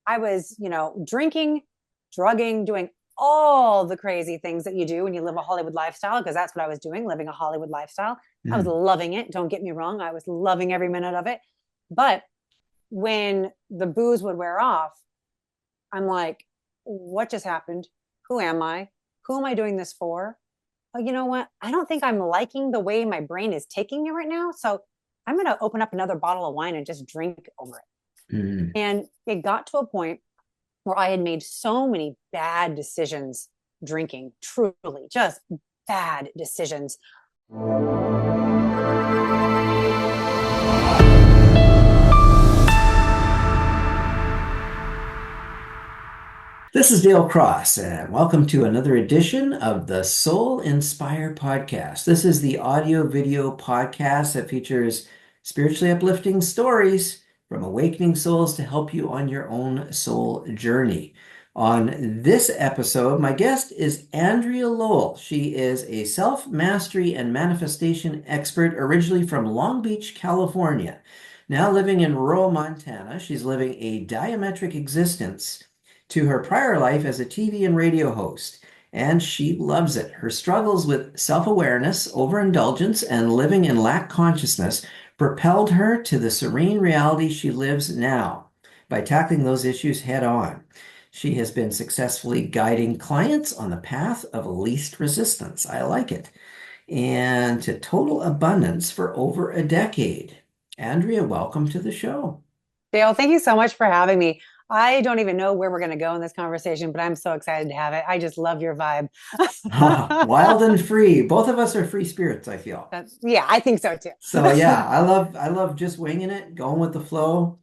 I was, drinking, drugging, doing all the crazy things that you do when you live a Hollywood lifestyle, because that's what I was doing, living a Hollywood lifestyle. I was Mm. loving it. Don't get me wrong. I was loving every minute of it. But when the booze would wear off, I'm like, what just happened? Who am I? Who am I doing this for? Oh, you know what? I don't think I'm liking the way my brain is taking me right now. So I'm going to open up another bottle of wine and just drink over it. Mm. And it got to a point where I had made so many bad decisions drinking, truly just bad decisions. This is Dale Cross, and welcome to another edition of the Soul Inspire Podcast. This is the audio video podcast that features spiritually uplifting stories from awakening souls to help you on your own soul journey. On this episode, my guest is Andrea Lowell. She is a self-mastery and manifestation expert originally from Long Beach, California. Now living in rural Montana, she's living a diametric existence to her prior life as a TV and radio host, and she loves it. Her struggles with self-awareness, overindulgence, and living in lack consciousness propelled her to the serene reality she lives now by tackling those issues head on. She has been successfully guiding clients on the path of least resistance. I like it. And to total abundance for over a decade. Andrea, welcome to the show. Dale, thank you so much for having me. I don't even know where we're going to go in this conversation, but I'm so excited to have it. I just love your vibe. Wild and free. Both of us are free spirits, I feel. Yeah, I think so too. So yeah, I love just winging it, going with the flow.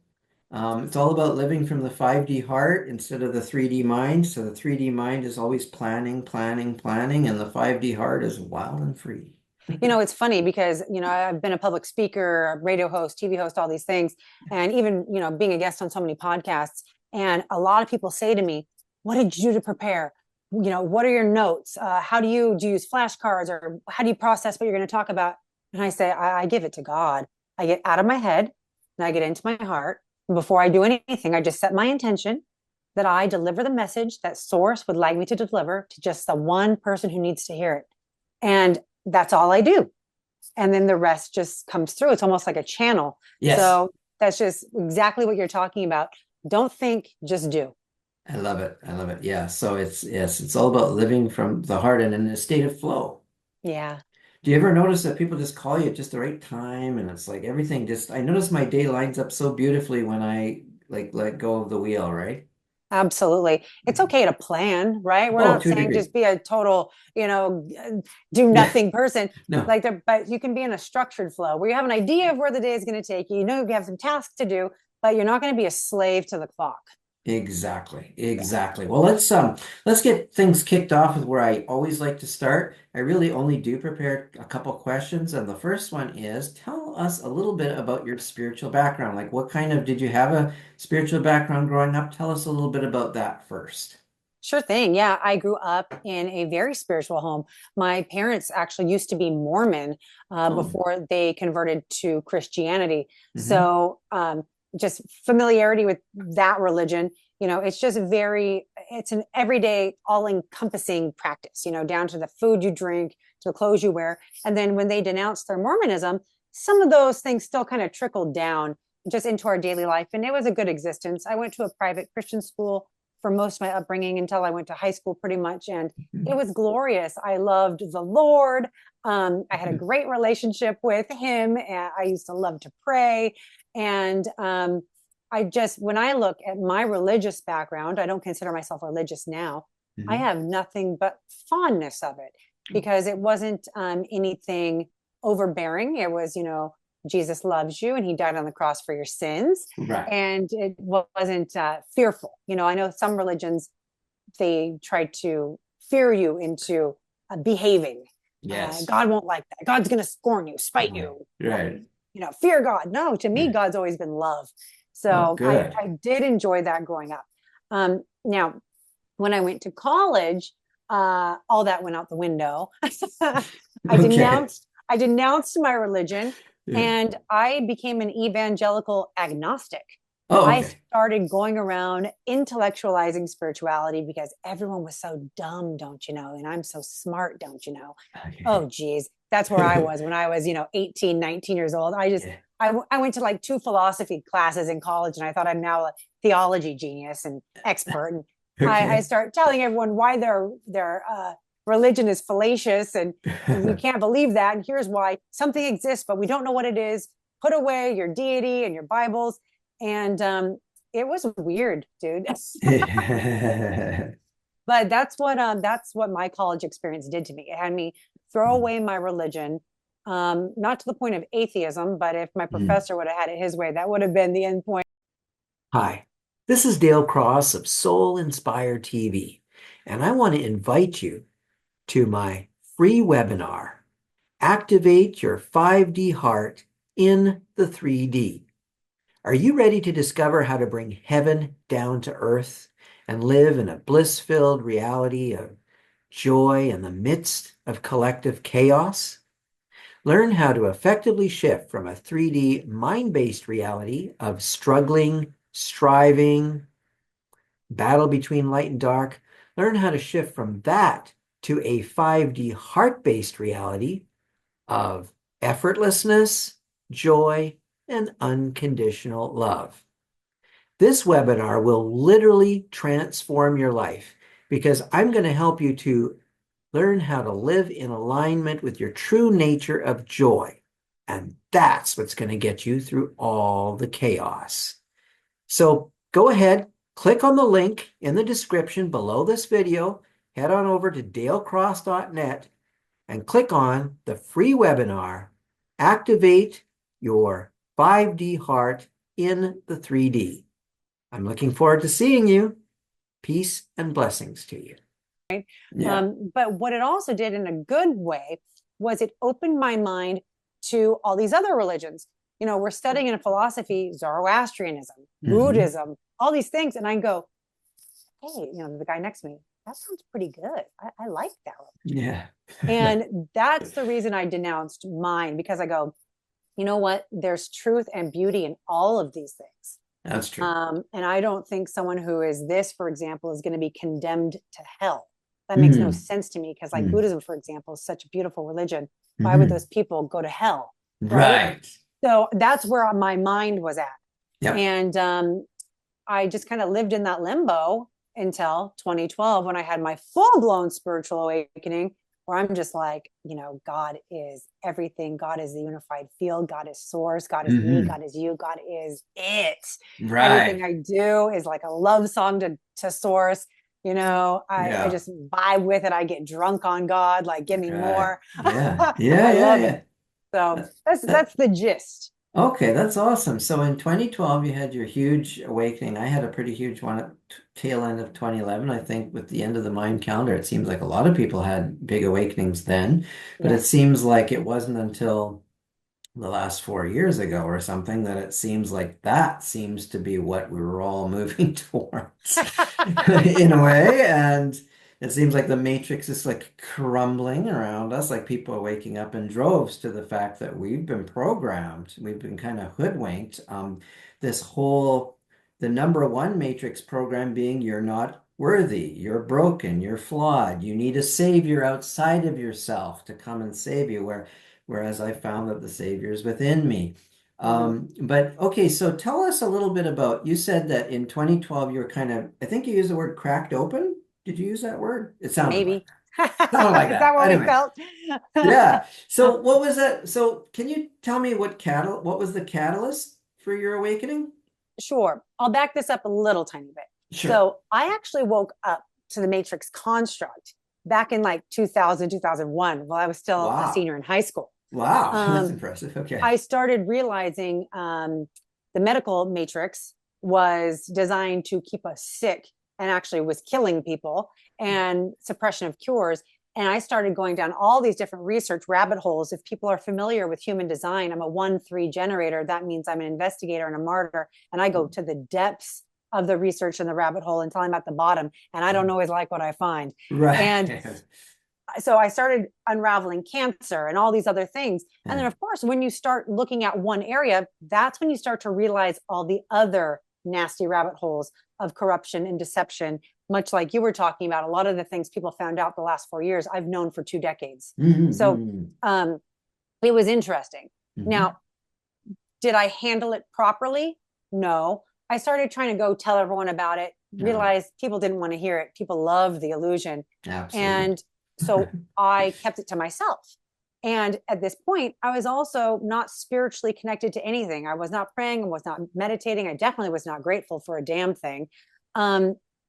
It's all about living from the 5D heart instead of the 3D mind. So the 3D mind is always planning, planning, planning, and the 5D heart is wild and free. It's funny because, I've been a public speaker, a radio host, TV host, all these things, and even, being a guest on so many podcasts. And a lot of people say to me, what did you do to prepare? What are your notes? How do you use flashcards, or how do you process what you're going to talk about? And I say, I give it to God. I get out of my head and I get into my heart. And before I do anything, I just set my intention that I deliver the message that source would like me to deliver to just the one person who needs to hear it. And that's all I do. And then the rest just comes through. It's almost like a channel. Yes, So that's just exactly what you're talking about. Don't think, just do. I love it. I love it. Yeah. So it's all about living from the heart and in a state of flow. Yeah, Do you ever notice that people just call you at just the right time and it's like everything just I notice my day lines up so beautifully when I like let go of the wheel, right? absolutely. It's okay to plan, right? We're Oh, not to a saying degree. just be a total, do Yeah. nothing person. No. Like but you can be in a structured flow where you have an idea of where the day is going to take you. You know, you have some tasks to do, but you're not going to be a slave to the clock. Exactly. Yeah. Exactly. Well, let's get things kicked off with where I always like to start. I really only do prepare a couple questions, and the first one is tell us a little bit about your spiritual background. Like what kind of did you have a spiritual background growing up? Tell us a little bit about that first. Sure thing. Yeah, I grew up in a very spiritual home. My parents actually used to be Mormon Oh. before they converted to Christianity. Hmm. So just familiarity with that religion, it's just it's an everyday, all encompassing practice, down to the food you drink, to the clothes you wear. And then when they denounced their Mormonism, some of those things still kind of trickled down just into our daily life. And it was a good existence. I went to a private Christian school for most of my upbringing until I went to high school, pretty much. And it was glorious. I loved the Lord. I had a great relationship with him. And I used to love to pray. And when I look at my religious background, I don't consider myself religious now. I Hmm. have nothing but fondness of it because it wasn't anything overbearing. It was, Jesus loves you and he died on the cross for your sins. Right. And it wasn't fearful. I know some religions, they try to fear you into behaving. Yes. God won't like that. God's going to scorn you, spite Mhm. you. Right. Fear God. No, to me, Right. God's always been love. Oh, So good. I did enjoy that growing up. Now, when I went to college, all that went out the window. I Okay. denounced I denounced my religion Yeah. and I became an evangelical agnostic. Oh, I okay. started going around intellectualizing spirituality because everyone was so dumb, don't you know? And I'm so smart, don't you know? Oh, Okay. geez. That's where I was when I was, 18, 19 years old. Yeah. I went to like 2 philosophy classes in college and I thought I'm now a theology genius and expert. And I Okay. start telling everyone why their religion is fallacious and you can't believe that. And here's why: something exists, but we don't know what it is. Put away your deity and your Bibles. And it was weird, dude. But that's what my college experience did to me. It had me throw away my religion, not to the point of atheism, but if my Mm. professor would have had it his way, that would have been the end point. Hi, this is Dale Cross of Soul Inspire TV, and I want to invite you to my free webinar, Activate Your 5D Heart in the 3D. Are you ready to discover how to bring heaven down to earth and live in a bliss-filled reality of joy in the midst of collective chaos? Learn how to effectively shift from a 3D mind-based reality of struggling, striving, battle between light and dark. Learn how to shift from that to a 5D heart-based reality of effortlessness, joy, and unconditional love. This webinar will literally transform your life because I'm going to help you to learn how to live in alignment with your true nature of joy. And that's what's going to get you through all the chaos. So go ahead, click on the link in the description below this video, head on over to dalecross.net and click on the free webinar, Activate Your 5D Heart in the 3D. I'm looking forward to seeing you. Peace and blessings to you. Yeah. But what it also did in a good way was it opened my mind to all these other religions. We're studying in philosophy, Zoroastrianism, Buddhism, all these things. And I go, hey, the guy next to me, that sounds pretty good. I like that. Yeah. And that's the reason I denounced mine, because I go, you know what? There's truth and beauty in all of these things. That's true. And I don't think someone who is this, for example, is going to be condemned to hell. That makes no sense to me, because like Buddhism, for example, is such a beautiful religion. Why would those people go to hell? Right. So that's where my mind was at. Yep. And I just kind of lived in that limbo until 2012, when I had my full-blown spiritual awakening, where I'm just like, God is everything. God is the unified field. God is source. God is me. God is you. God is it. Right. Everything I do is like a love song to source. I just vibe with it. I get drunk on God. Like, give me more. Yeah. I love it. So that's the gist. Okay, that's awesome. So in 2012, you had your huge awakening. I had a pretty huge one at tail end of 2011. I think with the end of the Mayan calendar, it seems like a lot of people had big awakenings then, but it seems like it wasn't until the last 4 years ago or something that it seems like that seems to be what we were all moving towards in a way. And it seems like the matrix is like crumbling around us, like people are waking up in droves to the fact that we've been programmed, we've been kind of hoodwinked. This whole, the number one matrix program being you're not worthy, you're broken, you're flawed, you need a savior outside of yourself to come and save you, whereas I found that the Savior is within me. But okay, so tell us a little bit about, you said that in 2012 you were kind of, I think you used the word cracked open. Did you use that word? It sounded like Maybe. that. Sounded like Is that. that what we Anyway, felt? yeah. So what was that? So can you tell me what was the catalyst for your awakening? Sure. I'll back this up a little tiny bit. Sure. So I actually woke up to the matrix construct back in like 2000, 2001, while I was still a senior in high school. Wow, that's impressive. Okay. I started realizing the medical matrix was designed to keep us sick and actually was killing people, and suppression of cures. And I started going down all these different research rabbit holes. If people are familiar with human design, I'm a 1-3 generator. That means I'm an investigator and a martyr. And I go to the depths of the research and the rabbit hole until I'm at the bottom. And I don't always like what I find. Right. And so I started unraveling cancer and all these other things. And then, of course, when you start looking at one area, that's when you start to realize all the other nasty rabbit holes of corruption and deception, much like you were talking about. A lot of the things people found out the last 4 years, I've known for 2 decades. So it was interesting. Now, did I handle it properly? No. I started trying to go tell everyone about it, realized people didn't want to hear it. People loved the illusion. Absolutely. And so I kept it to myself. And at this point, I was also not spiritually connected to anything. I was not praying, I was not meditating. I definitely was not grateful for a damn thing.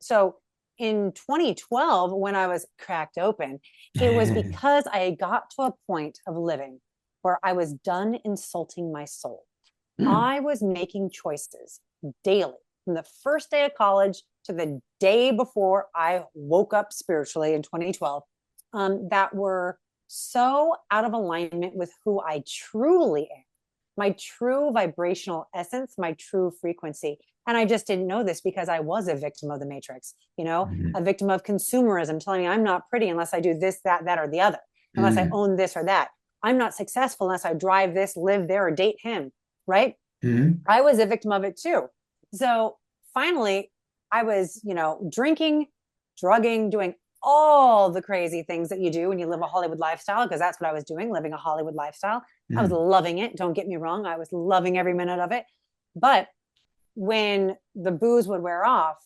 So in 2012, when I was cracked open, it was because I got to a point of living where I was done insulting my soul. I was making choices daily from the first day of college to the day before I woke up spiritually in 2012, that were so out of alignment with who I truly am, my true vibrational essence, my true frequency. And I just didn't know this because I was a victim of the matrix, a victim of consumerism, telling me I'm not pretty unless I do this, that, or the other, unless I own this or that. I'm not successful unless I drive this, live there, or date him, right? I was a victim of it too. So finally, I was, drinking, drugging, doing all the crazy things that you do when you live a Hollywood lifestyle, because that's what I was doing, living a Hollywood lifestyle. I was loving it. Don't get me wrong. I was loving every minute of it. But when the booze would wear off,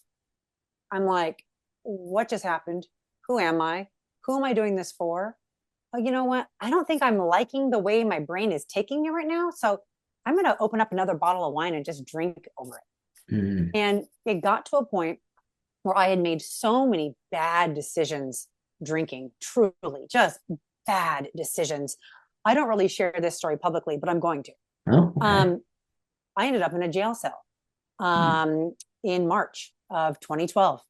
I'm like, what just happened? Who am I? Who am I doing this for? Oh, you know what? I don't think I'm liking the way my brain is taking me right now. So I'm going to open up another bottle of wine and just drink over it. And it got to a point where I had made so many bad decisions drinking, truly just bad decisions. I don't really share this story publicly, but I'm going to. I ended up in a jail cell in March of 2012.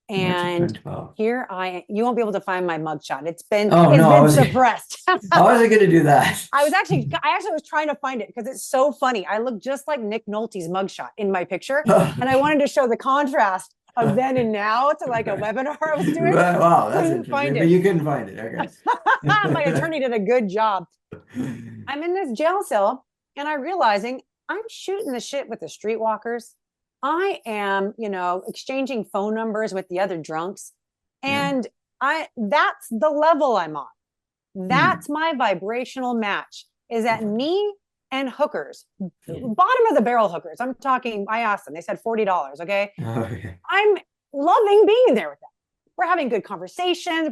And here you won't be able to find my mugshot. It's been suppressed. I wasn't going to do that. I actually was trying to find it because it's so funny. I look just like Nick Nolte's mugshot in my picture. And I wanted to show the contrast of then and now to like a webinar I was doing. Wow, that's interesting. But you couldn't find it. Okay. My attorney did a good job. I'm in this jail cell and I'm realizing I'm shooting the shit with the streetwalkers. I am, exchanging phone numbers with the other drunks. And that's the level I'm on. That's my vibrational match, is that me and hookers, bottom of the barrel hookers. I'm talking, I asked them, they said $40. Okay. I'm loving being there with them. We're having good conversations.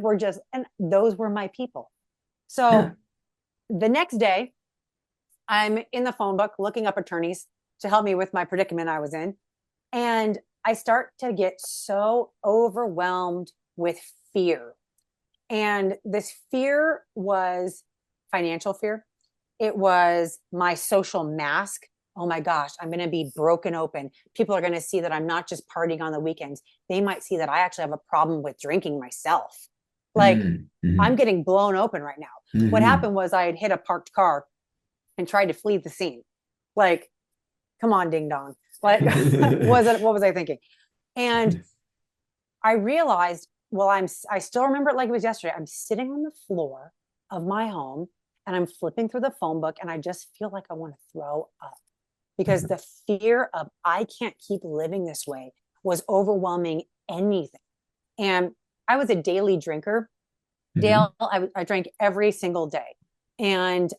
And those were my people. So the next day I'm in the phone book looking up attorneys to help me with my predicament I was in. And I start to get so overwhelmed with fear. And this fear was financial fear. It was my social mask. Oh my gosh, I'm going to be broken open. People are going to see that I'm not just partying on the weekends. They might see that I actually have a problem with drinking myself. Like I'm getting blown open right now. What happened was I had hit a parked car and tried to flee the scene. Like, come on, ding dong. Like, what was I thinking? And I realized, I still remember it like it was yesterday. I'm sitting on the floor of my home and I'm flipping through the phone book and I just feel like I want to throw up because the fear of I can't keep living this way was overwhelming anything. And I was a daily drinker. Dale, I drank every single day. And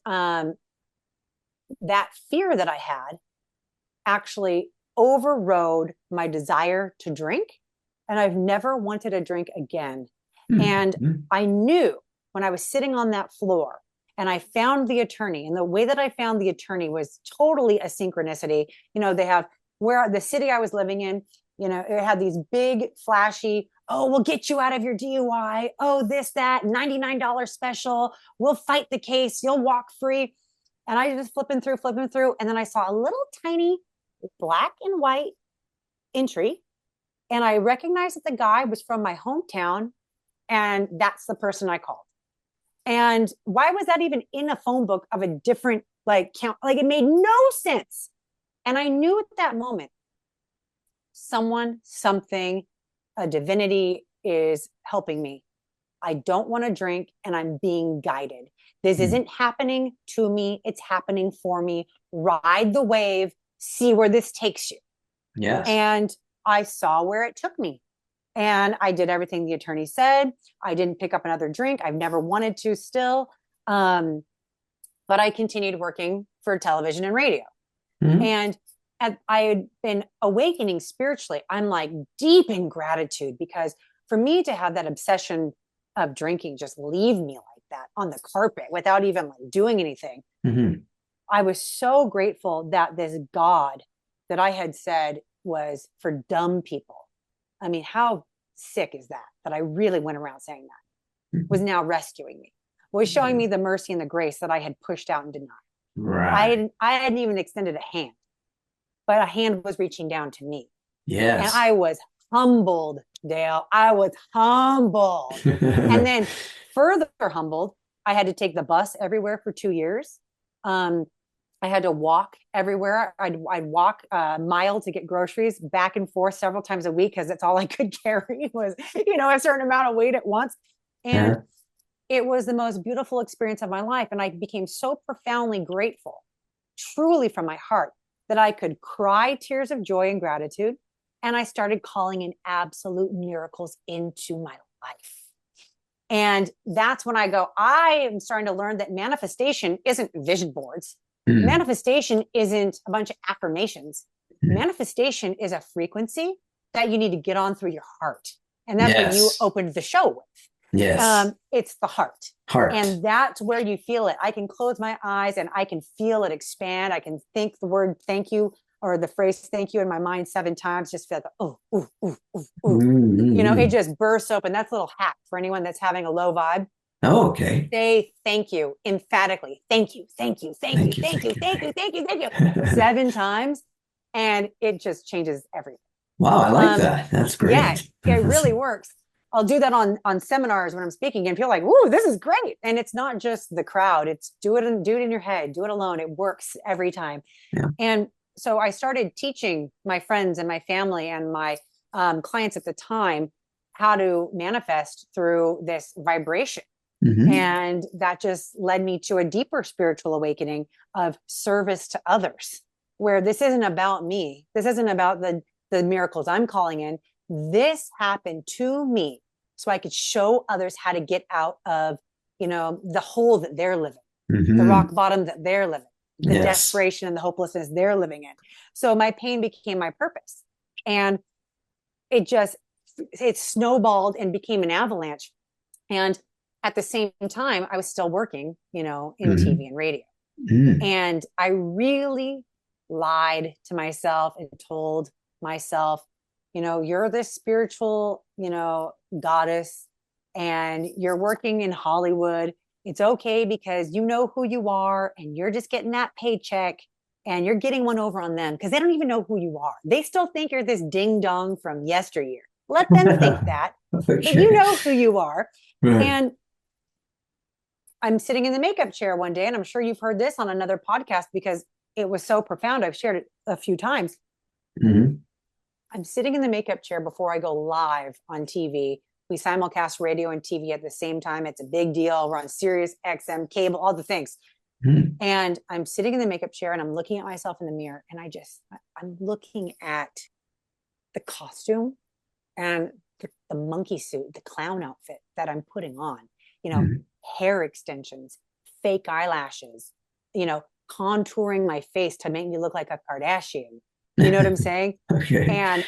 that fear that I had actually overrode my desire to drink. And I've never wanted to drink again. And I knew when I was sitting on that floor and I found the attorney, and the way that I found the attorney was totally a synchronicity. They have where the city I was living in, it had these big flashy, oh, we'll get you out of your DUI. Oh, this, that, $99 special. We'll fight the case. You'll walk free. And I just flipping through. And then I saw a little tiny black and white entry. And I recognized that the guy was from my hometown. And that's the person I called. And why was that even in a phone book of a different count? Like it made no sense. And I knew at that moment, someone, something, a divinity is helping me. I don't want to drink and I'm being guided. This isn't happening to me. It's happening for me. Ride the wave, see where this takes you. Yes. And I saw where it took me. And I did everything the attorney said. I didn't pick up another drink. I've never wanted to still. Um, but I continued working for television and radio. Mhm. And I had been awakening spiritually. I'm like deep in gratitude, because for me to have that obsession of drinking just leave me like that on the carpet without even like doing anything, Mhm. I was so grateful that this God that I had said was for dumb people. I mean, how sick is that? That I really went around saying that, was now rescuing me, was showing me the mercy and the grace that I had pushed out and denied. Right. I hadn't even extended a hand, but a hand was reaching down to me. And Yes. I was humbled, Dale. I was humbled. And then further humbled, I had to take the bus everywhere for 2 years. Um, I had to walk everywhere. I'd walk a mile to get groceries back and forth several times a week, because that's all I could carry was, a certain amount of weight at once. And Yeah. it was the most beautiful experience of my life. And I became so profoundly grateful, truly from my heart, that I could cry tears of joy and gratitude. And I started calling in absolute miracles into my life. And that's when I go, I am starting to learn that manifestation isn't vision boards. Mm. Manifestation isn't a bunch of affirmations. Mm. Manifestation is a frequency that you need to get on through your heart. And that's what you Yes. opened the show with. Yes. It's the heart. Heart. And that's where you feel it. I can close my eyes and I can feel it expand. I can think the word thank you or the phrase thank you in my mind 7 times, just feel like, oh, ooh, ooh, ooh, ooh. It Mm-hmm. just bursts open. That's a little hack for anyone that's having a low vibe. Oh, okay. Say thank you emphatically. Thank you, thank you, thank you, Thank you. thank you, Thank you. thank you, thank you, thank you. 7 times. And it just changes everything. Wow, I like Um, that. That's yeah, great. it really works. I'll do that on seminars when I'm speaking and feel like, whoa, this is great. And it's not just the crowd. It's do it in your head, do it alone. It works every time. Yeah. And so I started teaching my friends and my family and my clients at the time how to manifest through this vibration. Mm-hmm. And that just led me to a deeper spiritual awakening of service to others, where this isn't about me. This isn't about the miracles I'm calling in. This happened to me so I could show others how to get out of, the hole that they're living, the Mm-hmm. rock bottom that they're living, the Yes. desperation and the hopelessness they're living in. So my pain became my purpose. And it snowballed and became an avalanche. And at the same time, I was still working, in Mm-hmm. TV and radio. Mm. And I really lied to myself and told myself, you're this spiritual, goddess, and you're working in Hollywood. It's okay because you know who you are and you're just getting that paycheck and you're getting one over on them because they don't even know who you are. They still think you're this ding dong from yesteryear. Let them think that, but you Okay. know who you are. Right. And I'm sitting in the makeup chair one day, and I'm sure you've heard this on another podcast because it was so profound. I've shared it a few times. Mm-hmm. I'm sitting in the makeup chair before I go live on TV. We simulcast radio and TV at the same time. It's a big deal. We're on Sirius XM, cable, all the things. Mm-hmm. And I'm sitting in the makeup chair and I'm looking at myself in the mirror, and I'm looking at the costume and the monkey suit, the clown outfit that I'm putting on, you know, Mm-hmm. hair extensions, fake eyelashes, contouring my face to make me look like a Kardashian. You know what I'm saying? Okay. And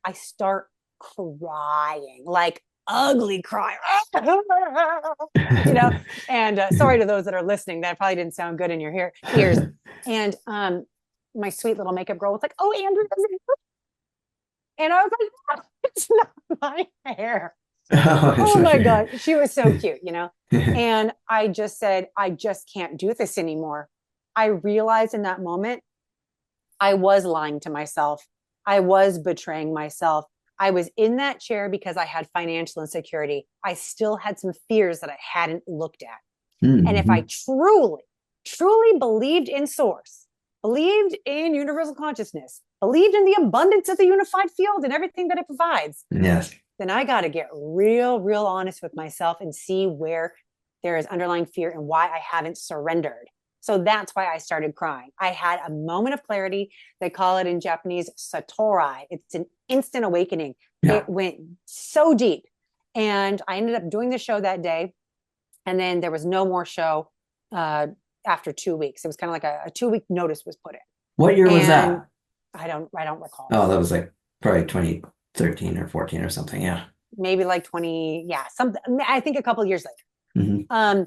I start crying, like ugly crying, and sorry to those that are listening, that probably didn't sound good in your ears. And my sweet little makeup girl was like, "Oh, Andrew," and I was like, "It's not my hair." Oh, it's Oh my okay. God. She was so cute. And I just said, I just can't do this anymore. I realized in that moment, I was lying to myself. I was betraying myself. I was in that chair because I had financial insecurity. I still had some fears that I hadn't looked at. And if I Mm-hmm. truly, truly believed in source, believed in universal consciousness, believed in the abundance of the unified field and everything that it provides, Yes. then I got to get real, real honest with myself and see where there is underlying fear and why I haven't surrendered. So that's why I started crying. I had a moment of clarity. They call it in Japanese satori. It's an instant awakening. Yeah. It went so deep. And I ended up doing the show that day. And then there was no more show after 2 weeks. It was kind of like a 2 week notice was put in. What year was And that? I don't recall. Oh, that was like probably 2013 or 14 or something. Yeah. Maybe like 20, yeah, something. I think a couple of years later. Hmm.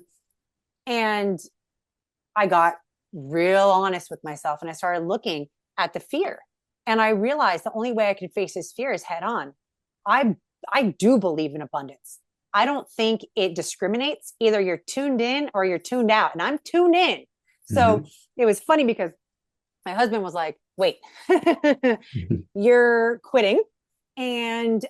And I got real honest with myself and I started looking at the fear. And I realized the only way I could face this fear is head on. I do believe in abundance. I don't think it discriminates. Either you're tuned in or you're tuned out. And I'm tuned in. So Hmm. it was funny because my husband was like, wait, Hmm. you're quitting and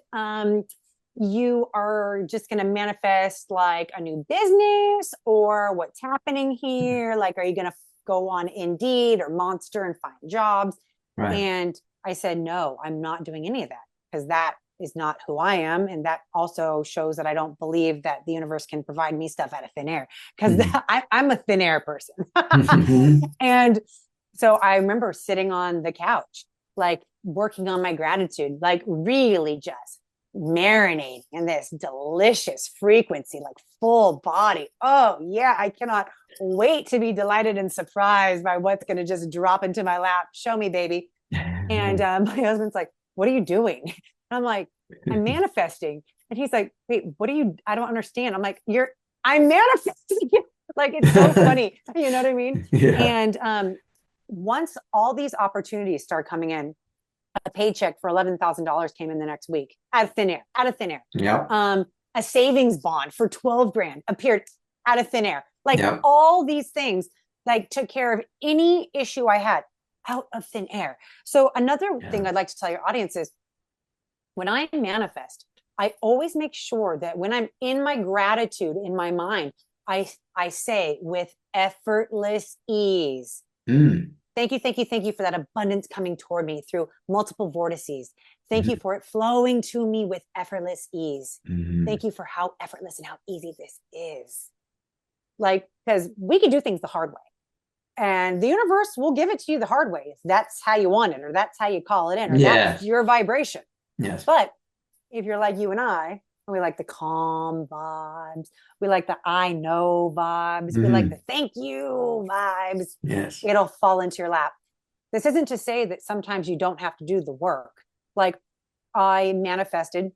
you are just going to manifest like a new business or what's happening here? Like, are you going to go on Indeed or Monster and find jobs? Right. And I said, no, I'm not doing any of that because that is not who I am. And that also shows that I don't believe that the universe can provide me stuff out of thin air because Hmm. I'm a thin air person. Hmm. And so I remember sitting on the couch, like working on my gratitude, like really just marinating in this delicious frequency, like full body. Oh, yeah, I cannot wait to be delighted and surprised by what's going to just drop into my lap. Show me, baby. And my husband's like, what are you doing? And I'm like, I'm manifesting. And he's like, wait, what are you? I don't understand. I'm like, I'm manifesting. Like, it's so funny. You know what I mean? Yeah. And once all these opportunities start coming in, a paycheck for $11,000 came in the next week out of thin air, out of thin air. Yep. A savings bond for 12 grand appeared out of thin air. Like Yep. all these things, like took care of any issue I had out of thin air. So another Yeah. thing I'd like to tell your audience is when I manifest, I always make sure that when I'm in my gratitude in my mind, I say with effortless ease, Mm. thank you, thank you, thank you for that abundance coming toward me through multiple vortices. Thank you Hmm. for it flowing to me with effortless ease. Hmm. Thank you for how effortless and how easy this is. Like, because we can do things the hard way. And the universe will give it to you the hard way if that's how you want it, or that's how you call it in, or that's Yes. your vibration. Yes. But if you're like you and I, we like the calm vibes, we like the I know vibes, we like the Hmm. thank you vibes, Yes. it'll fall into your lap. This isn't to say that sometimes you don't have to do the work. Like I manifested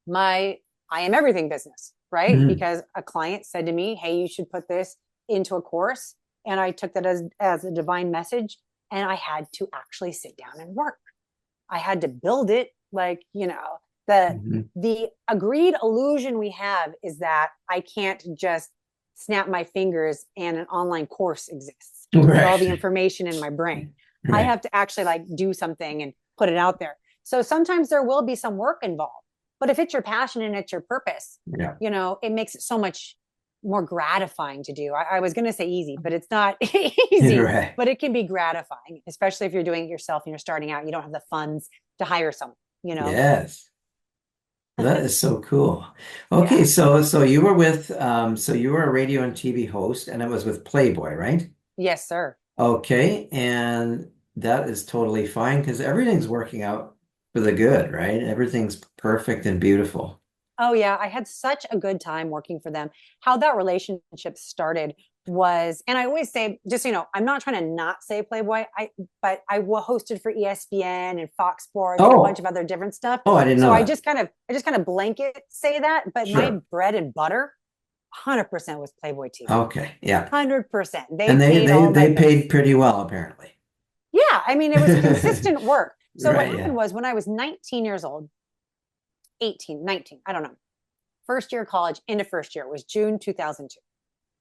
my I am everything business, right? Hmm. Because a client said to me, hey, you should put this into a course. And I took that as a divine message. And I had to actually sit down and work. I had to build it. Like, the Hmm. the agreed illusion we have is that I can't just snap my fingers and an online course exists with all the Right. information in my brain. I Right. have to actually like do something and put it out there. So sometimes there will be some work involved. But if it's your passion and it's your purpose, Yeah. it makes it so much more gratifying to do. I was going to say easy, but it's not easy, Right. but it can be gratifying, especially if you're doing it yourself and you're starting out. You don't have the funds to hire someone. Yes. That is so cool. Okay, Yeah. so you were with so you were a radio and TV host and it was with Playboy, right? Yes, sir. Okay, and that is totally fine because everything's working out for the good, right? Everything's perfect and beautiful. Oh yeah, I had such a good time working for them. How that relationship started was, and I always say, just so you know, I'm not trying to not say Playboy. But I hosted for ESPN and Fox Sports and a bunch Oh, of other different stuff. oh, I didn't So know I that. just kind of blanket say that. But my Sure. bread and butter, 100% was Playboy TV. Okay, yeah. 100%. They And they paid they all my they bills. paid pretty well, apparently. Yeah, I mean, it was consistent work. So what Right, happened yeah. was when I was 19 years old, 18, 19, I don't know. First year of college into first year. It was June 2002.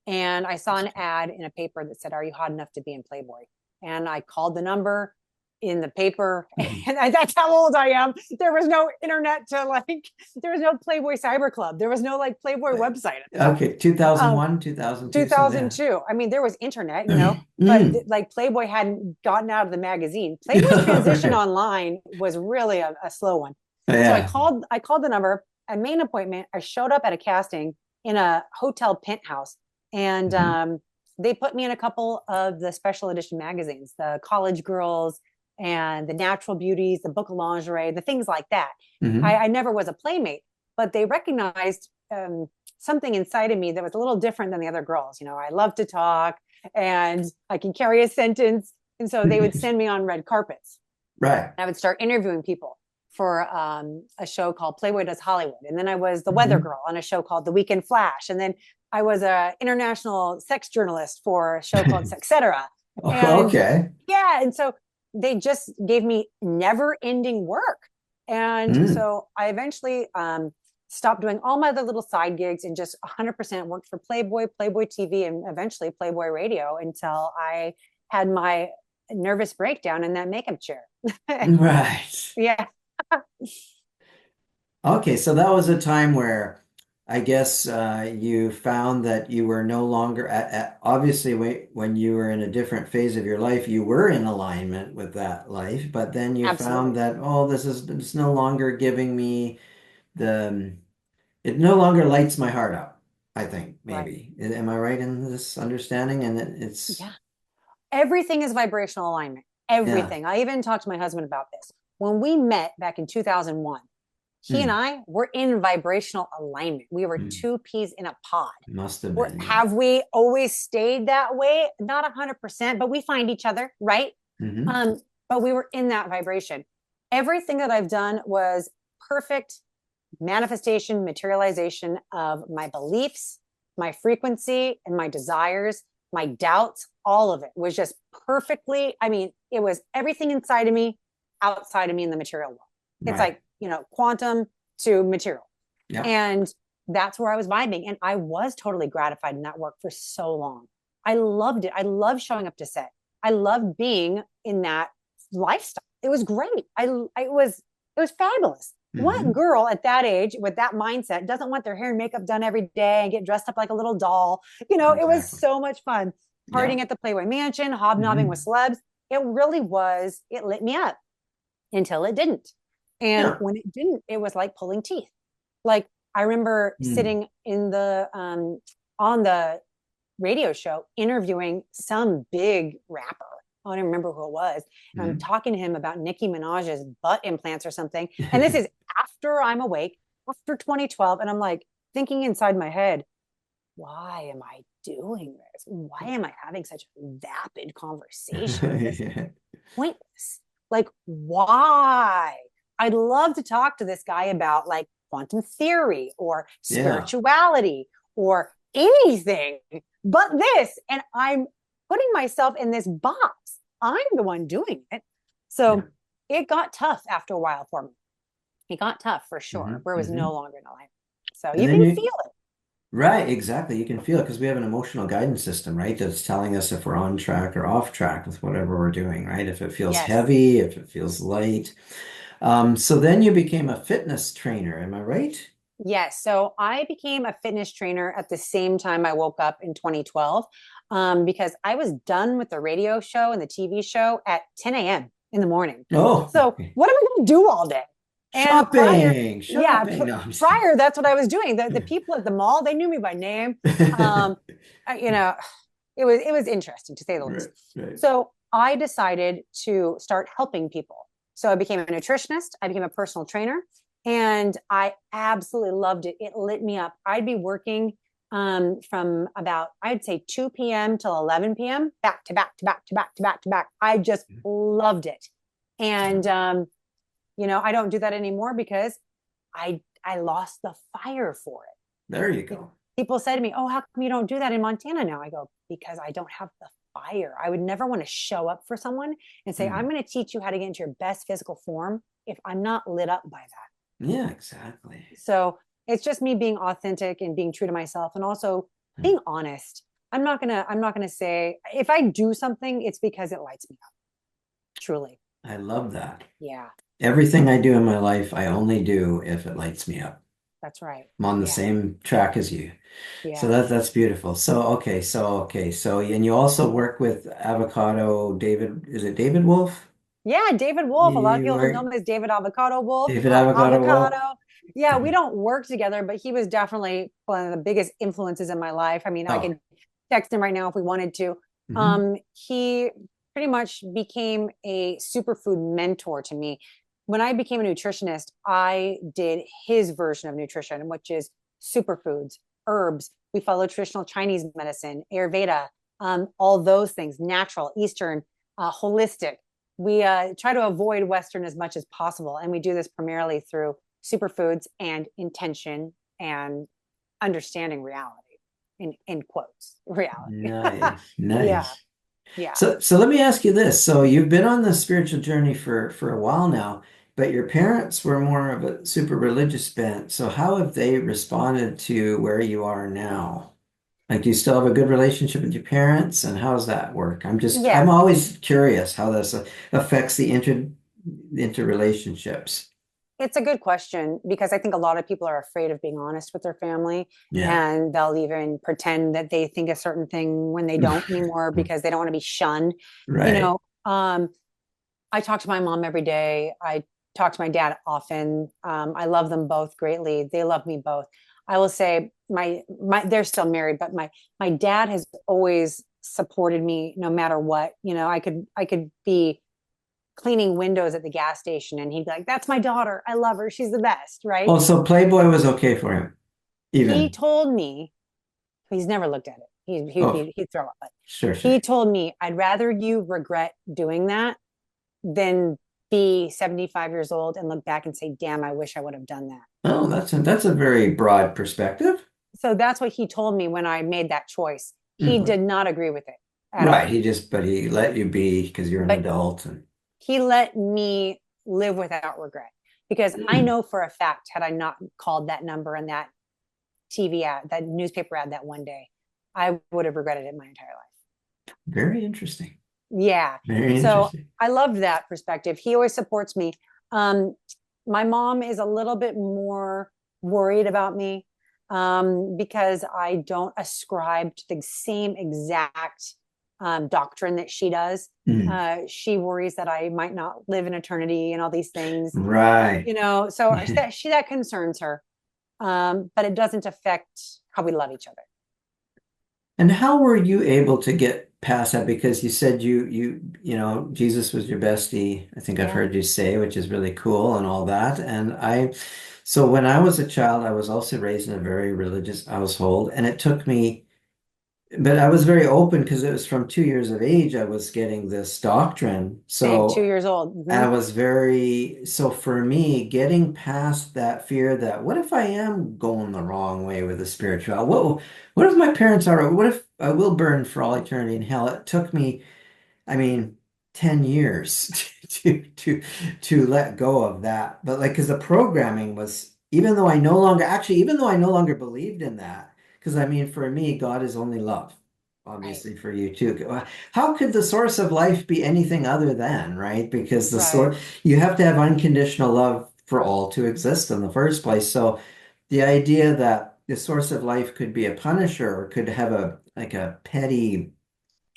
And I saw an ad in a paper that said, are you hot enough to be in Playboy? And I called the number in the paper. Mhm. And that's how old I am. There was no internet there was no Playboy Cyber Club. There was no like Playboy website at the time. Okay, Um, 2001, 2002, so yeah. 2002. I mean, there was internet, but Mm. like Playboy hadn't gotten out of the magazine. Playboy's transition Right. online was really a slow one. So I Yeah. called the number. I made an appointment. I showed up at a casting in a hotel penthouse, and Mhm. they put me in a couple of the special edition magazines, the College Girls and the Natural Beauties, the Book of Lingerie, the things like that. Hmm. I never was a playmate, but they recognized something inside of me that was a little different than the other girls. You know, I love to talk and I can carry a sentence. And so they would send me on red carpets. Right. I would start interviewing people for a show called Playboy Does Hollywood. And then I was the weather Hmm. girl on a show called The Weekend Flash. And then I was an international sex journalist for a show called Sexcetera. And Okay. yeah, and so they just gave me never ending work. And Mm. so I eventually stopped doing all my other little side gigs and just 100% worked for Playboy, Playboy TV, and eventually Playboy Radio until I had my nervous breakdown in that makeup chair. Right. Yeah. Okay, so that was a time where I guess you found that you were no longer obviously when you were in a different phase of your life, you were in alignment with that life, but then you found Absolutely. that, oh, it's no longer giving me the it no longer lights my heart up, I think, Right. maybe. Am I right in this understanding? And it's Yeah. Everything is vibrational alignment. yeah. Everything. I even talked to my husband about this. When we met back in 2001, he and Hmm. I were in vibrational alignment. We were Hmm. two peas in a pod. Must have been, yeah. Have we always stayed that way? Not 100%, but we find each other, right? Hmm. Um, but we were in that vibration. Everything that I've done was perfect manifestation, materialization of my beliefs, my frequency, and my desires, my doubts. All of it was just perfectly. I mean, it was everything inside of me, outside of me in the material world. It's Right. like, quantum to material. Yeah. And that's where I was vibing. And I was totally gratified in that work for so long. I loved it. I loved showing up to set. I loved being in that lifestyle. It was great. It was fabulous. What Hmm. girl at that age with that mindset doesn't want their hair and makeup done every day and get dressed up like a little doll? It was Exactly. so much fun. Yeah. Partying at the Playboy Mansion, hobnobbing with Hmm. celebs. It really was, it lit me up until it didn't. And Yeah. when it didn't, it was like pulling teeth. Like I remember Mm. sitting in the on the radio show interviewing some big rapper. I don't even remember who it was. And I'm Mm. talking to him about Nicki Minaj's butt implants or something. And this is after I'm awake, after 2012. And I'm like thinking inside my head, why am I doing this? Why am I having such a vapid conversation with this Yeah. pointless? Like, why? I'd love to talk to this guy about like quantum theory or Yeah. spirituality or anything but this. And I'm putting myself in this box. I'm the one doing it. Yeah. So it got tough after a while for me. It got tough for sure, Hmm. where it was no Hmm. longer in alignment. So And you then can feel you, it. right, exactly. You can feel it because we have an emotional guidance system, right? That's telling us if we're on track or off track with whatever we're doing, right? If it feels Yes. heavy, if it feels light. So then you became a fitness trainer, am I right? Yes. So I became a fitness trainer at the same time I woke up in 2012 because I was done with the radio show and the TV show at 10 a.m. in the morning. Oh, So okay. what am I going to do all day? And prior, Shopping, yeah, shopping. No, I'm just kidding. prior, that's what I was doing. The people at the mall, they knew me by name. Um, I- you know, it was interesting to say the Right, least. right. So I decided to start helping people. So I became a nutritionist, I became a personal trainer, and I absolutely loved it. It lit me up. I'd be working from about I'd say 2 p.m. till 11 p.m. back to back to back to back to back to back. I just loved it. And I don't do that anymore because I lost the fire for There you it. go. People say to me, "Oh, how come you don't do that in Montana now?" I go, "Because I don't have the fire. I would never want to show up for someone and say, I'm Mm. going to teach you how to get into your best physical form if I'm not lit up by that." Yeah, exactly. So it's just me being authentic and being true to myself and also Mm. being honest. I'm not gonna say if I do something, it's because it lights me up. Truly. I love that. Yeah, Everything I do in my life, I only do if it lights me up. that's right. I'm on the Yeah. same track as you. So Yeah. that's beautiful. So and you also work with avocado David, is it David Wolf? Yeah, David Wolf. A lot of You people know work him as David Avocado Wolf. David Avocado Wolf? Avocado. Yeah, we don't work together, but he was definitely one of the biggest influences in my life. I mean, I Oh, could text him right now if we wanted to. Hmm. He pretty much became a superfood mentor to me. When I became a nutritionist, I did his version of nutrition, which is superfoods, herbs. We follow traditional Chinese medicine, Ayurveda, all those things, natural, Eastern, holistic. We try to avoid Western as much as possible. And we do this primarily through superfoods and intention and understanding reality in quotes, reality. Nice, Yeah. nice. Yeah. So let me ask you this. So you've been on the spiritual journey for a while now, but your parents were more of a super religious bent. So how have they responded to where you are now? Like, do you still have a good relationship with your parents, and how does that work? I'm Yeah. always curious how this affects the interrelationships. It's a good question because I think a lot of people are afraid of being honest with their family, Yeah. and they'll even pretend that they think a certain thing when they don't anymore because they don't want to be shunned. You Right. know, I talk to my mom every day. I talk to my dad often. I love them both greatly. They love me both. I will say my they're still married, but my dad has always supported me no matter what. I could be cleaning windows at the gas station and he'd be like, "That's my daughter. I love her. She's the best." Right? Oh, so Playboy was okay for him, He even. told me he's never looked at it. Oh, He'd throw up. But sure, sure. he told me, "I'd rather you regret doing that than be 75 years old and look back and say, 'Damn, I wish I would have done that.'" Oh, that's a very broad perspective. So that's what he told me when I made that choice. He Mhm. did not agree with it at Right. all. But he let you be because you're an But adult and he let me live without regret because I Mm, know for a fact, had I not called that number and that TV ad, that newspaper ad that one day, I would have regretted it my entire life. very interesting. Yeah. Very So interesting. I loved that perspective. He always supports me. Um, my mom is a little bit more worried about me because I don't ascribe to the same exact doctrine that she does. Mm, She worries that I might not live in eternity and all these things, right. so that concerns her. But it doesn't affect how we love each other. And how were you able to get past that? Because you said you know, Jesus was your bestie, I think I've Yeah. heard you say, which is really cool and all that. So when I was a child, I was also raised in a very religious household, and it took me, but I was very open because it was from 2 years of age, I was getting this doctrine. Same, two So years old. I was so for me, getting past that fear that what if I am going the wrong way with the spiritual? What if my parents are, what if I will burn for all eternity in hell? It took me, I mean, 10 years to let go of that. But like, because the programming was, even though I no longer believed in that, because I mean, for me, God is only love, Right. obviously for you too. How could the source of life be anything other than, right? Because Right. you have to have unconditional love for all to exist in the first place. So the idea that the source of life could be a punisher or could have a petty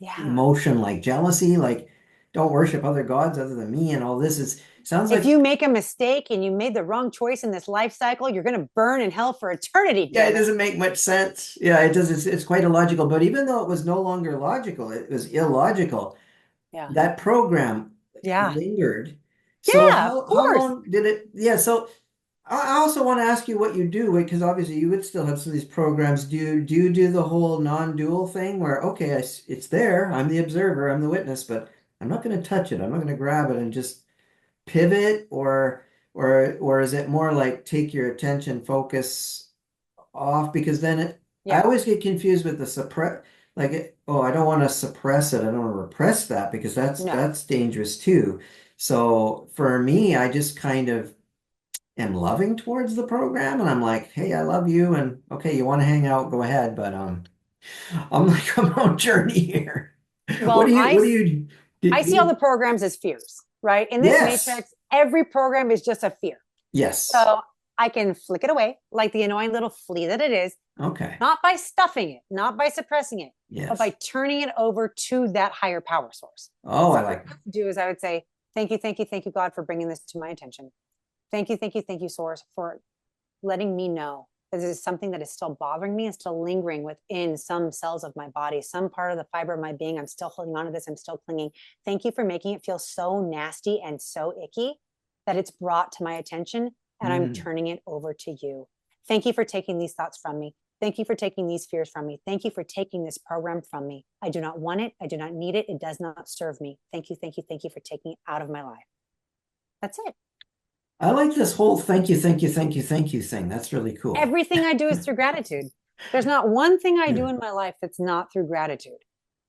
Yeah. emotion like jealousy, like don't worship other gods other than me and all this is sounds If like you make a mistake and you made the wrong choice in this life cycle, you're going to burn in hell for eternity, yeah, it damn it. doesn't make much sense. Yeah, it does. It's quite illogical. But even though it was no longer logical, it was illogical. Yeah. That program Yeah. lingered. So Yeah, of how course. long did it? Yeah. So I also want to ask you what you do because obviously you would still have some of these programs. Do you do the whole non-dual thing where okay, it's there. I'm the observer. I'm the witness, but I'm not going to touch it. I'm not going to grab it and just pivot or is it more like take your attention focus off because I Yeah. always get confused with the suppress oh I don't want to suppress it I don't want to repress that because No. that's dangerous too. So for me I just kind of am loving towards the program and I'm like hey I love you and okay you want to hang out go ahead but I'm like on my own journey here. Well, What do you I did see all you the programs as fears, right? In this yes matrix, every program is just a fear. yes So I can flick it away like the annoying little flea that it is, okay not by stuffing it, not by suppressing it, but by yes. turning it over to that higher power source. Oh, So I what like I would do is I would say, thank you, God, for bringing this to my attention. Thank you, thank you, source, for letting me know This is something that is still bothering me and still lingering within some cells of my body, some part of the fiber of my being. I'm still holding on to this. I'm still clinging. Thank you for making it feel so nasty and so icky that it's brought to my attention, and I'm turning it over to you. Thank you for taking these thoughts from me. Thank you for taking these fears from me. Thank you for taking this program from me. I do not want it. I do not need it. It does not serve me. Thank you, thank you, thank you for taking it out of my life. That's it. I like this whole thank you, thank you, thank you, thank you thing. That's really cool. Everything I do is through gratitude. There's not one thing I do in my life that's not through gratitude.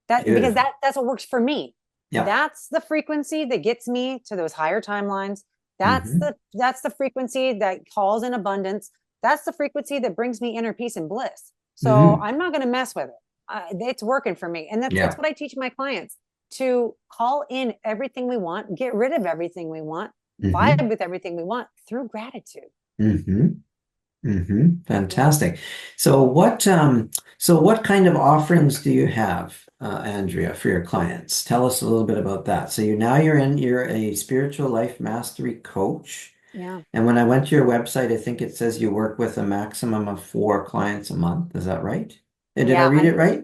Because that's what works for me. Yeah. That's the frequency that gets me to those higher timelines. That's the frequency that calls in abundance. That's the frequency that brings me inner peace and bliss. So I'm not going to mess with it. It's working for me. And that's what I teach my clients, to call in everything we want, get rid of everything we want, vibe with everything we want through gratitude. Fantastic. So what kind of offerings do you have, Andrea, for your clients? Tell us a little bit about that. So you're a spiritual life mastery coach. Yeah. And when I went to your website, I think it says you work with a maximum of 4 clients a month. Is that right? And did I read it right?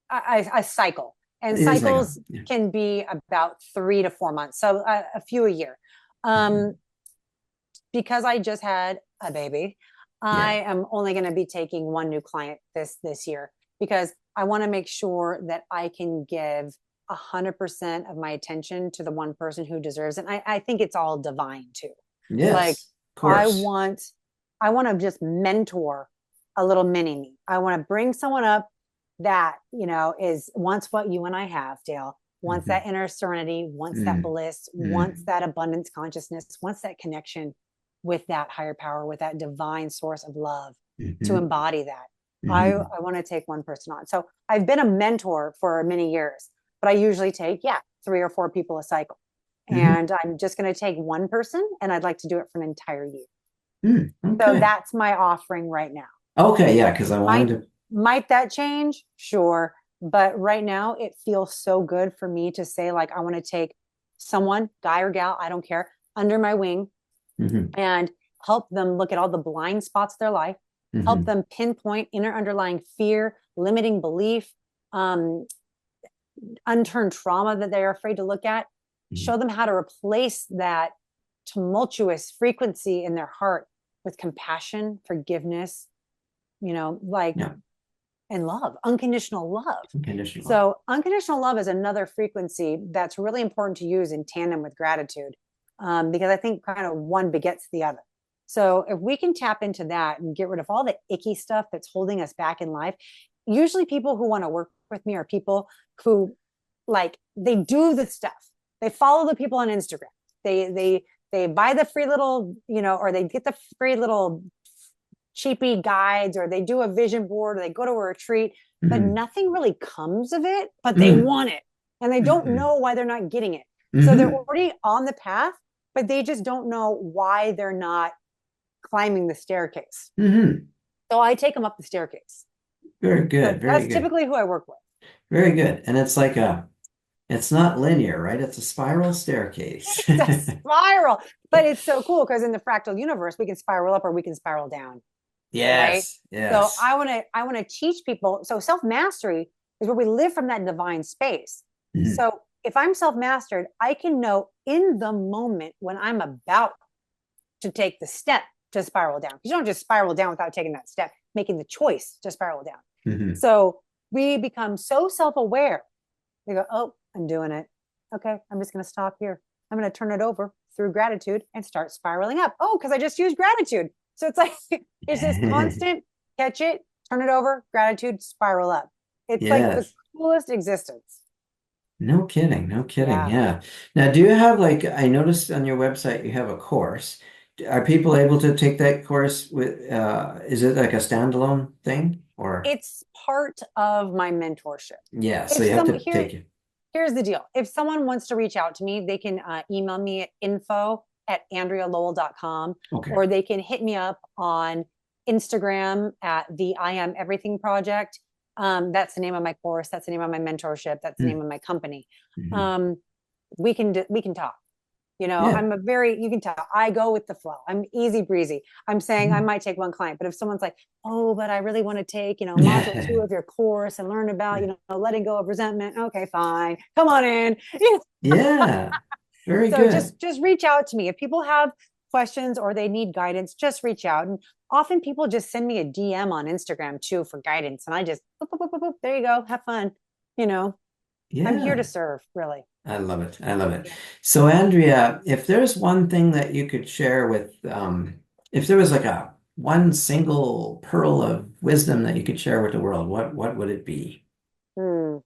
I cycle. And cycles can be about 3 to 4 months. So a few a year. Because I just had a baby, I am only going to be taking 1 new client this year, because I want to make sure that I can give 100% of my attention to the one person who deserves it. And I think it's all divine too. Yes, like of course. I want to just mentor a little mini me. I want to bring someone up that, wants what you and I have, Dale, wants that inner serenity, wants that bliss, wants that abundance consciousness, wants that connection with that higher power, with that divine source of love, to embody that. I want to take one person on. So I've been a mentor for many years, but I usually take, 3 or 4 people a cycle. And I'm just going to take one person, and I'd like to do it for an entire year. Okay. So that's my offering right now. Okay, yeah, because I wanted to. Might that change? Sure. But right now it feels so good for me to say, like, I want to take someone, guy or gal, I don't care, under my wing and help them look at all the blind spots of their life, help them pinpoint inner underlying fear, limiting belief, unturned trauma that they're afraid to look at, show them how to replace that tumultuous frequency in their heart with compassion, forgiveness, and love, unconditional love. So unconditional love is another frequency that's really important to use in tandem with gratitude, because I think kind of one begets the other. So if we can tap into that and get rid of all the icky stuff that's holding us back in life, usually people who want to work with me are people who, like, they do the stuff. They follow the people on Instagram. They buy the free little, or they get the free little cheapy guides, or they do a vision board, or they go to a retreat, but nothing really comes of it, but they want it. And they don't know why they're not getting it. So they're already on the path, but they just don't know why they're not climbing the staircase. So I take them up the staircase. Very good. So that's typically who I work with. Very good. And it's like it's not linear, right? It's a spiral staircase. It's a spiral, but it's so cool because in the fractal universe, we can spiral up or we can spiral down. Yes. Right? Yes. So I want to teach people. So self-mastery is where we live from that divine space. So if I'm self-mastered, I can know in the moment when I'm about to take the step to spiral down. You don't just spiral down without taking that step, making the choice to spiral down. So we become so self-aware. We go, oh, I'm doing it. Okay, I'm just going to stop here. I'm going to turn it over through gratitude and start spiraling up. Oh, because I just used gratitude. So it's like, it's this constant catch it, turn it over, gratitude, spiral up. It's like the coolest existence. No kidding. No kidding. Yeah. Now, do you have, like, I noticed on your website, you have a course. Are people able to take that course with, is it like a standalone thing, or? It's part of my mentorship. Yeah. So you have to take it. Here's the deal. If someone wants to reach out to me, they can email me at info@andrealowell.com, or they can hit me up on Instagram at the I Am Everything Project. That's the name of my course. That's the name of my mentorship. That's the name of my company. We can talk, Yeah. I'm a very, you can tell I go with the flow. I'm easy breezy. I'm saying I Mhm. might take one client, but if someone's like, oh, but I really want to take, module 2 of your course and learn about, letting go of resentment. Okay, fine. Come on in. Yeah. Very So good. just reach out to me. If people have questions or they need guidance, just reach out. And often people just send me a DM on Instagram too for guidance. And I just, boop, boop, boop, boop, boop, there you go. Have fun. You know, I'm here Yeah. to serve, really. I love it. I love it. Yeah. So, Andrea, if there's one thing that you could share with, if there was like a one single pearl of wisdom that you could share with the world, what would it be? Hmm.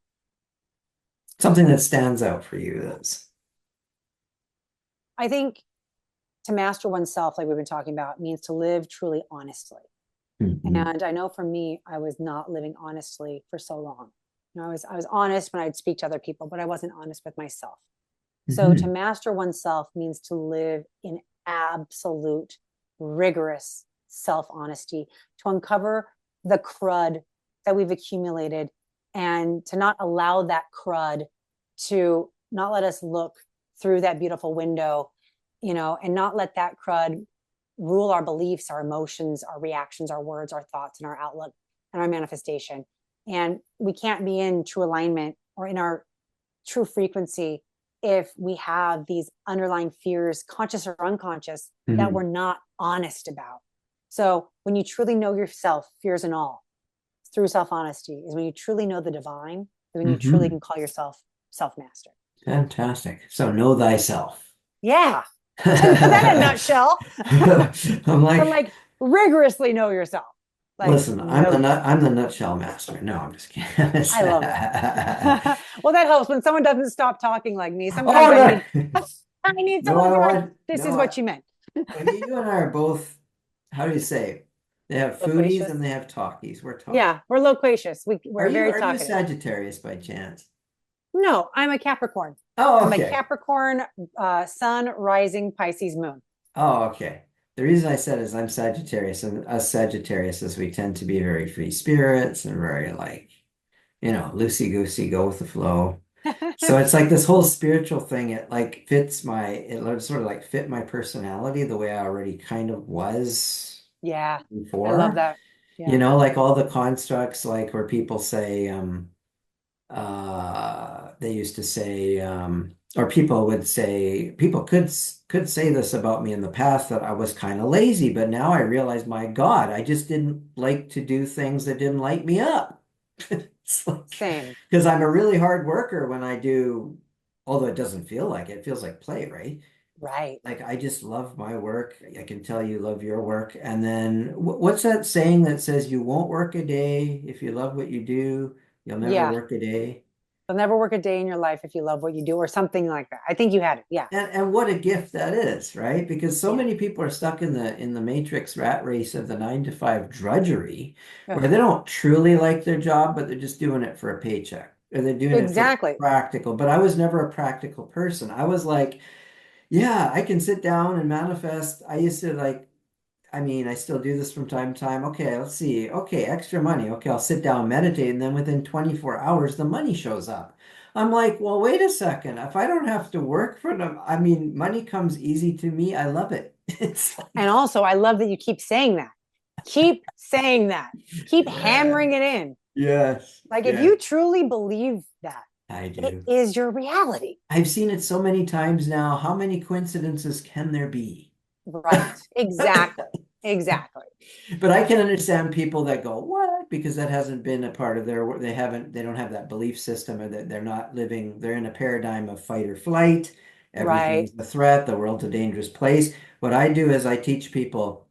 Something that stands out for you that's. I think to master oneself, like we've been talking about, means to live truly honestly. Mhm. And I know for me, I was not living honestly for so long. I was honest when I'd speak to other people, but I wasn't honest with myself. So to Mhm. master oneself means to live in absolute rigorous self-honesty, to uncover the crud that we've accumulated and to not allow that crud to not let us look through that beautiful window, and not let that crud rule our beliefs, our emotions, our reactions, our words, our thoughts, and our outlook and our manifestation. And we can't be in true alignment or in our true frequency if we have these underlying fears, conscious or unconscious, that we're Mhm. not honest about. So when you truly know yourself, fears and all, through self honesty, is when you truly know the divine, is when you truly Mhm. can call yourself self master. Fantastic. So know thyself. Yeah. I put that in a nutshell. I'm But like, like rigorously know yourself. Like listen, know yourself. I'm the nutshell master. No, I'm just kidding. I love it. Well, that helps when someone doesn't stop talking like me. Sometimes Oh I no. need I need No, someone I to be like, want this is no. what you meant. Well, you and I are both, how do you say? They have foodies and Loquacious. they have talkies. We're talk. Yeah, we're loquacious. We're very Are you a talkative. Sagittarius by chance? No, I'm a Capricorn. Oh, I'm a okay. Capricorn sun rising Pisces moon. Oh, okay. The reason I said is I'm Sagittarius, and us Sagittarius, we tend to be very free spirits and very like, loosey goosey, go with the flow. So it's like this whole spiritual thing, it like it sort of like fit my personality the way I already kind of was Yeah, I love before. that. Yeah. Like all the constructs, like where people say, they used to say, or people would say, people could say this about me in the past that I was kind of lazy, but now I realize, my God, I just didn't like to do things that didn't light me up. It's like, Same. because I'm a really hard worker when I do, although it doesn't feel like it, it feels like play, right? Right. Like I just love my work. I can tell you love your work. And then what's that saying that says you won't work a day if you love what you do, you'll never Yeah. work a day. You'll never work a day in your life if you love what you do, or something like that. I think you had it. Yeah. And what a gift that is, right? Because so Yeah. many people are stuck in the matrix rat race of the 9 to 5 drudgery, where Ugh. they don't truly like their job, but they're just doing it for a paycheck, or they're doing it for Exactly. practical. But I was never a practical person. I was like, yeah, I can sit down and manifest. I used to like, I mean, I still do this from time to time. Okay, let's see. Okay, extra money. Okay, I'll sit down, meditate, and then within 24 hours, the money shows up. I'm like, well, wait a second. If I don't have to work for them, I mean, money comes easy to me. I love it. It's And like, also, I love that you keep saying that. Keep saying that. Keep yeah, hammering it in. yes, Like if yes, you truly believe that, I it do. is your reality. I've seen it so many times now. How many coincidences can there be? Right. Exactly. Exactly. But I can understand people that go, what? Because that hasn't been a part of they don't have that belief system, or that they're not living, they're in a paradigm of fight or flight. Right. Everything's a threat, the world's a dangerous place. What I do is I teach people,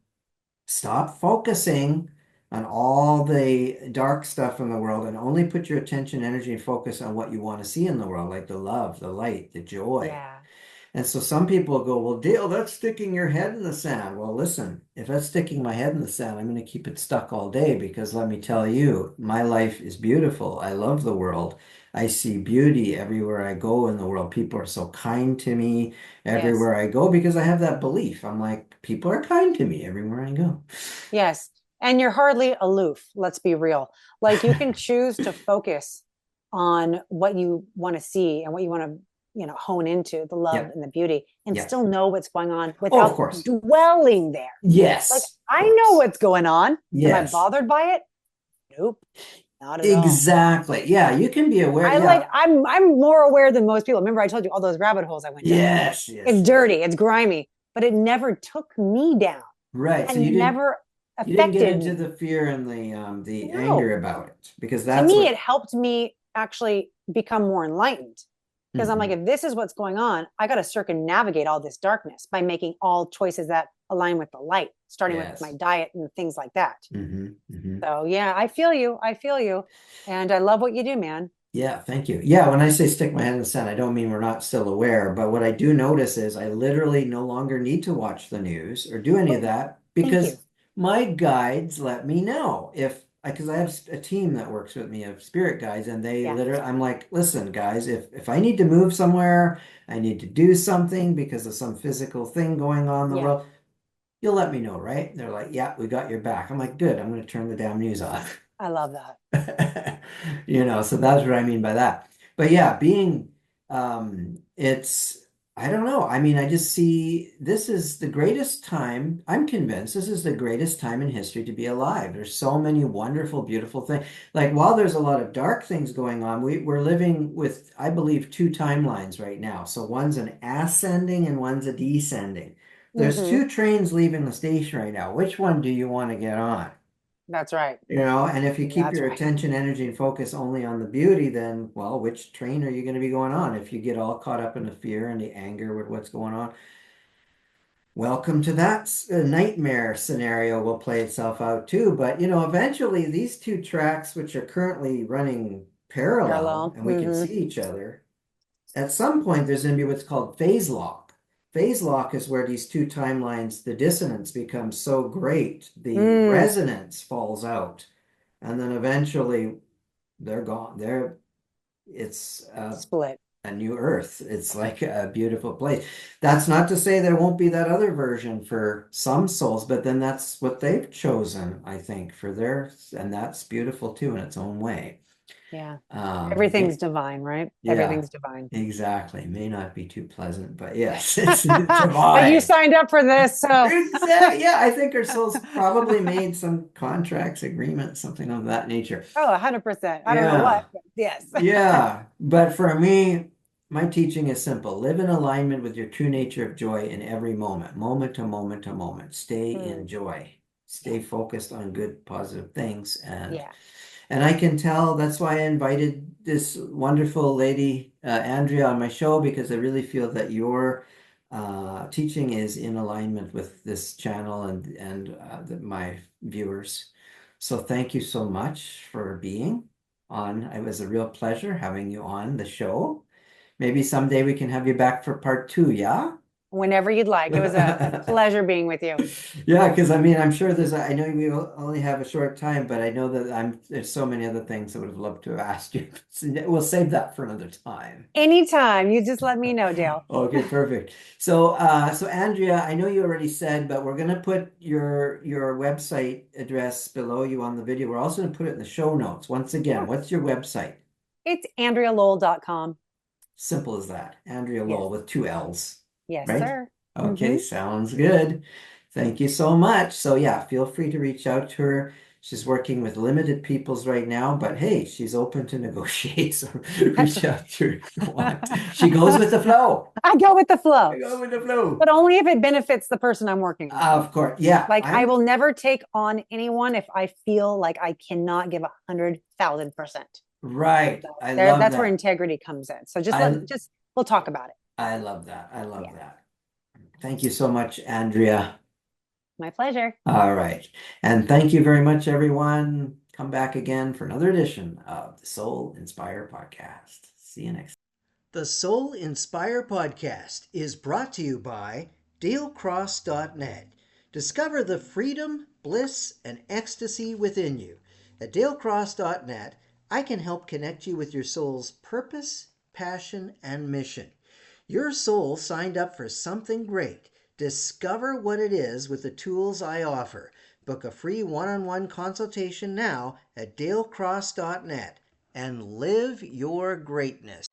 stop focusing on all the dark stuff in the world and only put your attention, energy, and focus on what you want to see in the world, like the love, the light, the joy. Yeah. And so some people go, well, Dale, that's sticking your head in the sand. Well, listen, if that's sticking my head in the sand, I'm going to keep it stuck all day, because let me tell you, my life is beautiful. I love the world. I see beauty everywhere I go in the world. People are so kind to me Yes. everywhere I go because I have that belief. I'm like, people are kind to me everywhere I go. Yes. And you're hardly aloof. Let's be real. Like you can choose to focus on what you want to see and what you want to hone into the love Yep. and the beauty and Yep. still know what's going on Oh, of without course. dwelling there. Like, Yes. Of I course. know what's going on. Am I Yes. bothered by it? Nope, not at all. Exactly. Yeah, you can be aware. Yeah. I'm more aware than most people. Remember, I told you all those rabbit holes I went down. Yes. Yes. It's Yes. dirty, it's grimy, but it never took me down Right. So and never you didn't get affected into me. the fear and the No. anger about it, because To that's me, what. it helped me actually become more enlightened. Because I'm like, Mhm. if this is what's going on, I got to circumnavigate all this darkness by making all choices that align with the light, starting with my Yes. diet and things like that. Hmm. So yeah, I feel you. I feel you. And I love what you do, man. Yeah, thank you. Yeah, when I say stick my head in the sand, I don't mean we're not still aware, but what I do notice is I literally no longer need to watch the news or do any of that Thank because you. my guides let me know if because I have a team that works with me of spirit guides, and they Yeah. literally I'm like, listen, guys, if I need to move somewhere, I need to do something because of some physical thing going on in the Yeah. world, you'll let me know, right? They're like, yeah, we got your back. I'm like, good, I'm going to turn the damn news on. I love that. So that's what I mean by that. But yeah, it's, I don't know. I mean, I just see this is the greatest time. I'm convinced this is the greatest time in history to be alive. There's so many wonderful, beautiful things. Like, while there's a lot of dark things going on, we're living with, I believe, two timelines right now. So one's an ascending and one's a descending. There's Hmm. two trains leaving the station right now. Which one do you want to get on? That's right. And if you keep That's your right. attention, energy, and focus only on the beauty, then, well, which train are you going to be going on? If you get all caught up in the fear and the anger with what's going on, welcome to that nightmare scenario will play itself out too. But, eventually these two tracks, which are currently running parallel Parallel. and we can Hmm. see each other, at some point there's going to be what's called phase lock. Phase lock is where these two timelines, the dissonance becomes so great, the Mm. resonance falls out. And then eventually they're gone. It's Split. a new earth. It's like a beautiful place. That's not to say there won't be that other version for some souls, but then that's what they've chosen, I think, for theirs, and that's beautiful too in its own way. Yeah. Um, Everything's divine, right? yeah, Everything's divine. exactly. May not be too pleasant, but yes, it's But you divine. signed up for this, so Exactly. Yeah, I think our souls probably made some contracts, agreements, something of that nature. oh, 100%. I don't know what, Yeah. but yes. Yeah, but for me, my teaching is simple. Live in alignment with your true nature of joy in every moment, moment to moment to moment. Stay in Mm, joy. yeah. Stay focused on good, positive things. And Yeah. and I can tell that's why I invited this wonderful lady, Andrea, on my show, because I really feel that your teaching is in alignment with this channel and my viewers. So thank you so much for being on. It was a real pleasure having you on the show. Maybe someday we can have you back for part two, yeah? Whenever you'd like. It was a pleasure being with you. Yeah, because I mean, I'm sure I know we only have a short time, but I know that there's so many other things I would have loved to have asked you. So we'll save that for another time. Anytime. You just let me know, Dale. Okay, perfect. So Andrea, I know you already said, but we're gonna put your website address below you on the video. We're also gonna put it in the show notes. Once again, Sure. what's your website? It's AndreaLowell.com. Simple as that. Andrea Yes. Lowell with two L's, Yes, right? sir. Okay, Hmm. sounds good. Thank you so much. So yeah, feel free to reach out to her. She's working with limited peoples right now, but hey, she's open to negotiate. So That's reach out to her if you want. She goes with the flow. I go with the I flow, go with the flow. but only if it benefits the person I'm working with. Of course. Yeah, Like I will never take on anyone if I feel like I cannot give 100,000%. right. So I there, love that's where that. integrity comes in. So I just we'll talk about it. I love that. I love Yeah, that. Thank you so much, Andrea. my pleasure. All right. And thank you very much, everyone. Come back again for another edition of the Soul Inspire Podcast. See you next time. The Soul Inspire Podcast is brought to you by DaleCross.net. Discover the freedom, bliss, and ecstasy within you. At DaleCross.net, I can help connect you with your soul's purpose, passion, and mission. Your soul signed up for something great. Discover what it is with the tools I offer. Book a free one-on-one consultation now at dalecross.net and live your greatness.